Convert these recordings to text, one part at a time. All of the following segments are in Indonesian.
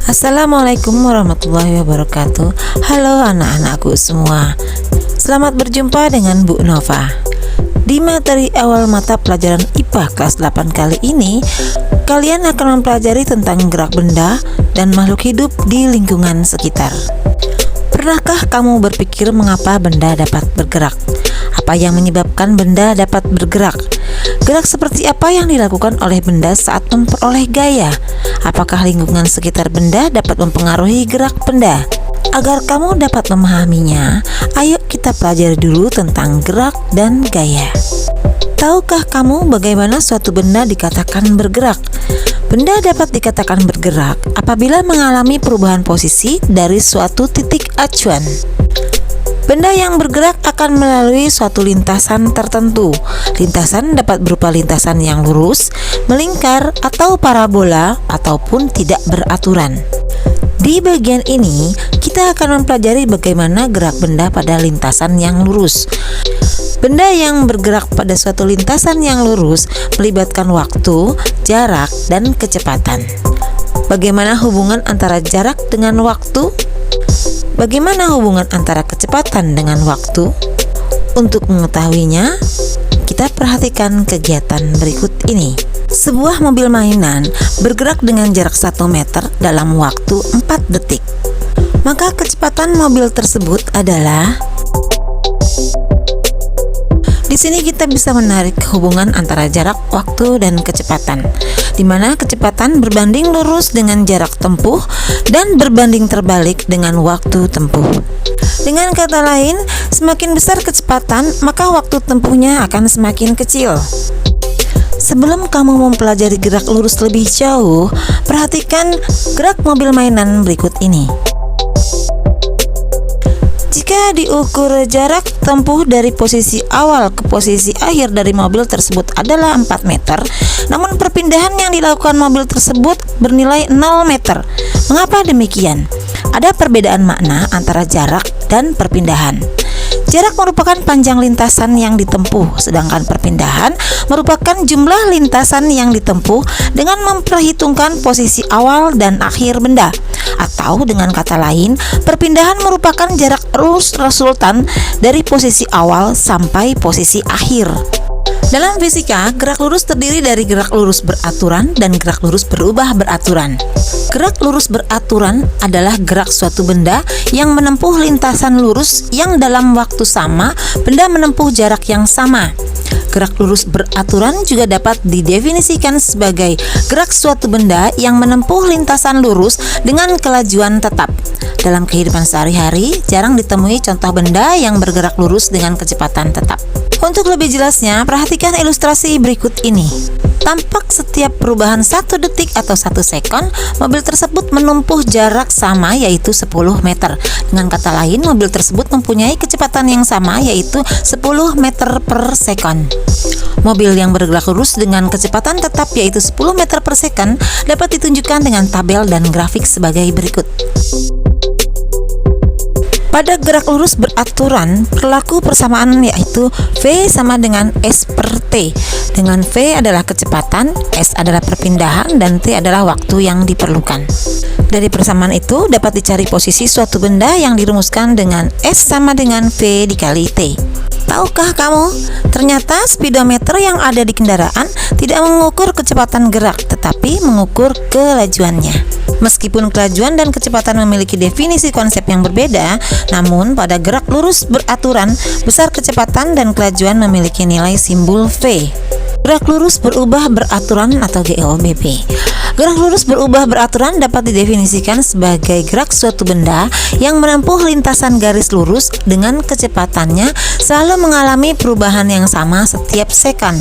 Assalamualaikum warahmatullahi wabarakatuh. Halo anak-anakku semua, selamat berjumpa dengan Bu Nova. Di materi awal mata pelajaran IPA kelas 8 kali ini, kalian akan mempelajari tentang gerak benda dan makhluk hidup di lingkungan sekitar. Pernahkah kamu berpikir mengapa benda dapat bergerak? Apa yang menyebabkan benda dapat bergerak? Gerak seperti apa yang dilakukan oleh benda saat memperoleh gaya? Apakah lingkungan sekitar benda dapat mempengaruhi gerak benda? Agar kamu dapat memahaminya, ayo kita pelajari dulu tentang gerak dan gaya. Tahukah kamu bagaimana suatu benda dikatakan bergerak? Benda dapat dikatakan bergerak apabila mengalami perubahan posisi dari suatu titik acuan. Benda yang bergerak akan melalui suatu lintasan tertentu. Lintasan dapat berupa lintasan yang lurus, melingkar, atau parabola, ataupun tidak beraturan. Di bagian ini, kita akan mempelajari bagaimana gerak benda pada lintasan yang lurus. Benda yang bergerak pada suatu lintasan yang lurus melibatkan waktu, jarak, dan kecepatan. Bagaimana hubungan antara jarak dengan waktu? Bagaimana hubungan antara kecepatan dengan waktu? Untuk mengetahuinya, kita perhatikan kegiatan berikut ini. Sebuah mobil mainan bergerak dengan jarak 1 meter dalam waktu 4 detik. Maka kecepatan mobil tersebut adalah... Di sini kita bisa menarik hubungan antara jarak, waktu, dan kecepatan, di mana kecepatan berbanding lurus dengan jarak tempuh dan berbanding terbalik dengan waktu tempuh. Dengan kata lain, semakin besar kecepatan, maka waktu tempuhnya akan semakin kecil. Sebelum kamu mempelajari gerak lurus lebih jauh, perhatikan gerak mobil mainan berikut ini. Jika diukur jarak tempuh dari posisi awal ke posisi akhir dari mobil tersebut adalah 4 meter, namun perpindahan yang dilakukan mobil tersebut bernilai 0 meter. Mengapa demikian? Ada perbedaan makna antara jarak dan perpindahan. Jarak merupakan panjang lintasan yang ditempuh, sedangkan perpindahan merupakan jumlah lintasan yang ditempuh dengan memperhitungkan posisi awal dan akhir benda. Atau dengan kata lain, perpindahan merupakan jarak lurus resultan dari posisi awal sampai posisi akhir. Dalam fisika, gerak lurus terdiri dari gerak lurus beraturan dan gerak lurus berubah beraturan. Gerak lurus beraturan adalah gerak suatu benda yang menempuh lintasan lurus yang dalam waktu sama, benda menempuh jarak yang sama. Gerak lurus beraturan juga dapat didefinisikan sebagai gerak suatu benda yang menempuh lintasan lurus dengan kelajuan tetap. Dalam kehidupan sehari-hari, jarang ditemui contoh benda yang bergerak lurus dengan kecepatan tetap. Untuk lebih jelasnya, perhatikan ilustrasi berikut ini. Tampak setiap perubahan 1 detik atau 1 sekon, mobil tersebut menempuh jarak sama yaitu 10 meter. Dengan kata lain, mobil tersebut mempunyai kecepatan yang sama yaitu 10 meter per sekon. Mobil yang bergerak lurus dengan kecepatan tetap yaitu 10 meter per sekon dapat ditunjukkan dengan tabel dan grafik sebagai berikut. Pada gerak lurus beraturan, berlaku persamaan yaitu V sama dengan S per T, dengan V adalah kecepatan, S adalah perpindahan, dan T adalah waktu yang diperlukan. Dari persamaan itu dapat dicari posisi suatu benda yang dirumuskan dengan S sama dengan V dikali T. Tahukah kamu, ternyata speedometer yang ada di kendaraan tidak mengukur kecepatan gerak, tetapi mengukur kelajuannya. Meskipun kelajuan dan kecepatan memiliki definisi konsep yang berbeda, namun pada gerak lurus beraturan, besar kecepatan dan kelajuan memiliki nilai simbol V. Gerak lurus berubah beraturan atau GOBB. Gerak lurus berubah beraturan dapat didefinisikan sebagai gerak suatu benda yang menempuh lintasan garis lurus dengan kecepatannya selalu mengalami perubahan yang sama setiap sekon.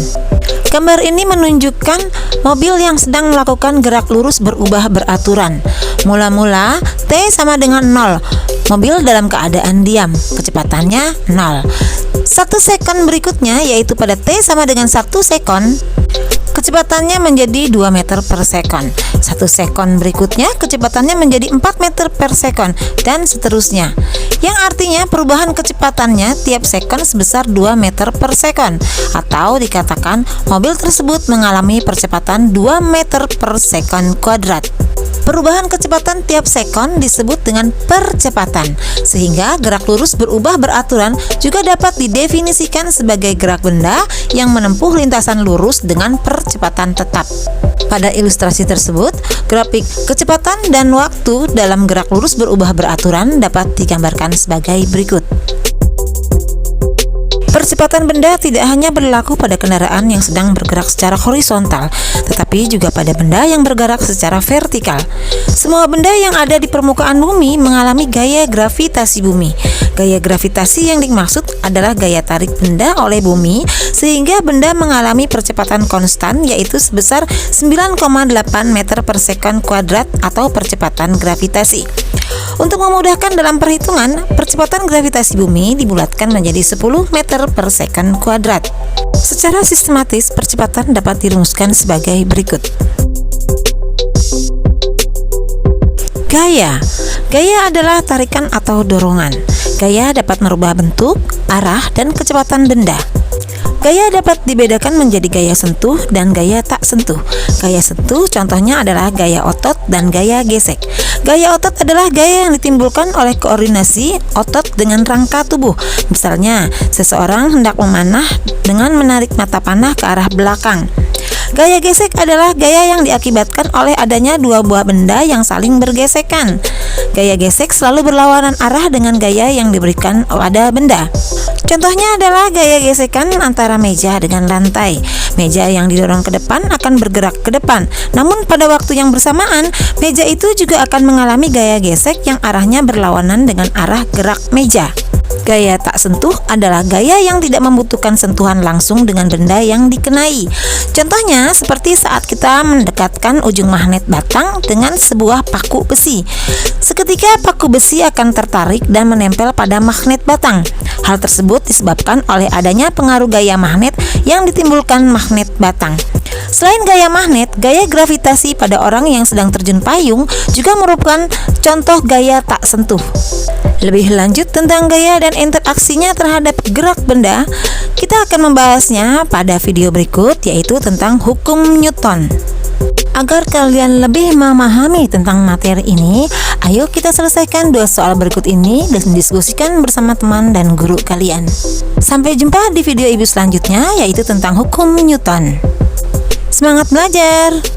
Gambar ini menunjukkan mobil yang sedang melakukan gerak lurus berubah beraturan. Mula-mula T sama dengan 0. Mobil dalam keadaan diam, kecepatannya 0. 1 sekon berikutnya yaitu pada T sama dengan 1 sekon, kecepatannya menjadi 2 meter per sekon. 1 sekon berikutnya kecepatannya menjadi 4 meter per sekon, dan seterusnya. Yang artinya perubahan kecepatannya tiap sekon sebesar 2 meter per sekon, atau dikatakan mobil tersebut mengalami percepatan 2 meter per sekon kuadrat. Perubahan kecepatan tiap sekon disebut dengan percepatan, sehingga gerak lurus berubah beraturan juga dapat didefinisikan sebagai gerak benda yang menempuh lintasan lurus dengan percepatan tetap. Pada ilustrasi tersebut, grafik kecepatan dan waktu dalam gerak lurus berubah beraturan dapat digambarkan sebagai berikut. Percepatan benda tidak hanya berlaku pada kendaraan yang sedang bergerak secara horizontal, tetapi juga pada benda yang bergerak secara vertikal. Semua benda yang ada di permukaan bumi mengalami gaya gravitasi bumi. Gaya gravitasi yang dimaksud adalah gaya tarik benda oleh bumi, sehingga benda mengalami percepatan konstan, yaitu sebesar 9,8 meter per sekon kuadrat atau percepatan gravitasi. Untuk memudahkan dalam perhitungan, percepatan gravitasi bumi dibulatkan menjadi 10 meter per sekon kuadrat. Secara sistematis, percepatan dapat dirumuskan sebagai berikut. Gaya. Gaya adalah tarikan atau dorongan. Gaya dapat merubah bentuk, arah, dan kecepatan benda. Gaya dapat dibedakan menjadi gaya sentuh dan gaya tak sentuh. Gaya sentuh contohnya adalah gaya otot dan gaya gesek. Gaya otot adalah gaya yang ditimbulkan oleh koordinasi otot dengan rangka tubuh. Misalnya, seseorang hendak memanah dengan menarik mata panah ke arah belakang. Gaya gesek adalah gaya yang diakibatkan oleh adanya dua buah benda yang saling bergesekan. Gaya gesek selalu berlawanan arah dengan gaya yang diberikan pada benda. Contohnya adalah gaya gesekan antara meja dengan lantai. Meja yang didorong ke depan akan bergerak ke depan, namun pada waktu yang bersamaan, meja itu juga akan mengalami gaya gesek yang arahnya berlawanan dengan arah gerak meja. Gaya tak sentuh adalah gaya yang tidak membutuhkan sentuhan langsung dengan benda yang dikenai. Contohnya seperti saat kita mendekatkan ujung magnet batang dengan sebuah paku besi. Seketika paku besi akan tertarik dan menempel pada magnet batang. Hal tersebut disebabkan oleh adanya pengaruh gaya magnet yang ditimbulkan magnet batang. Selain gaya magnet, gaya gravitasi pada orang yang sedang terjun payung juga merupakan contoh gaya tak sentuh. Lebih lanjut tentang gaya dan interaksinya terhadap gerak benda, kita akan membahasnya pada video berikut, yaitu tentang hukum Newton. Agar kalian lebih memahami tentang materi ini, ayo kita selesaikan 2 soal berikut ini dan diskusikan bersama teman dan guru kalian. Sampai jumpa di video ibu selanjutnya, yaitu tentang hukum Newton. Semangat belajar!